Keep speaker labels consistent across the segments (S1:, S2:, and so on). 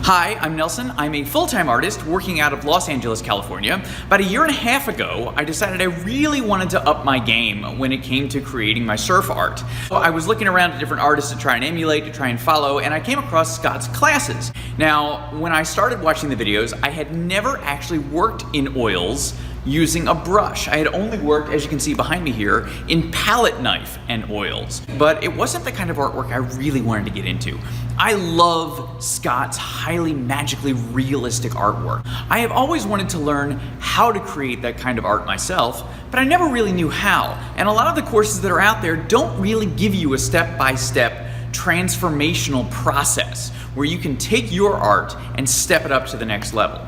S1: Hi, I'm Nelson. I'm a full-time artist working out of Los Angeles, California. About a year and a half ago, I decided I really wanted to up my game when it came to creating my surf art. So I was looking around at different artists to try and emulate, to try and follow, and I came across Scott's classes. Now, when I started watching the videos, I had never actually worked in oils using a brush. I had only worked, as you can see behind me here, in palette knife and oils. But it wasn't the kind of artwork I really wanted to get into. I love Scott's highly magically realistic artwork. I have always wanted to learn how to create that kind of art myself, but I never really knew how. And a lot of the courses that are out there don't really give you a step-by-step transformational process where you can take your art and step it up to the next level.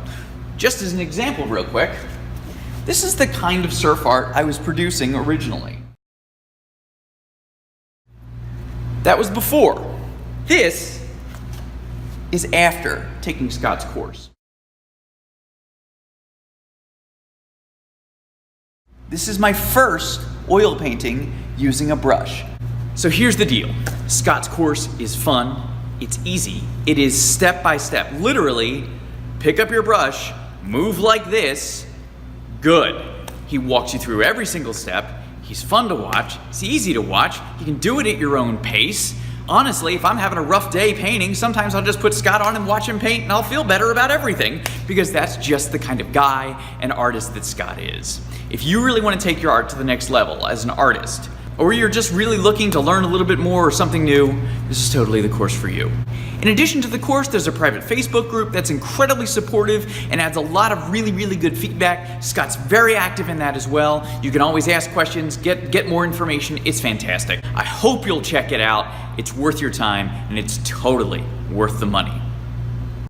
S1: Just as an example real quick, this is the kind of surf art I was producing originally. That was before. This is after taking Scott's course. This is my first oil painting using a brush. So here's the deal. Scott's course is fun, it's easy, it is step by step. Literally, pick up your brush, move like this, good. He walks you through every single step. He's fun to watch. It's easy to watch. You can do it at your own pace. Honestly, if I'm having a rough day painting, sometimes I'll just put Scott on and watch him paint and I'll feel better about everything because that's just the kind of guy and artist that Scott is. If you really want to take your art to the next level as an artist, or you're just really looking to learn a little bit more or something new, this is totally the course for you. In addition to the course, there's a private Facebook group that's incredibly supportive and adds a lot of really good feedback. Scott's very active in that as well. You can always ask questions, get more information. It's fantastic. I hope you'll check it out. It's worth your time and it's totally worth the money.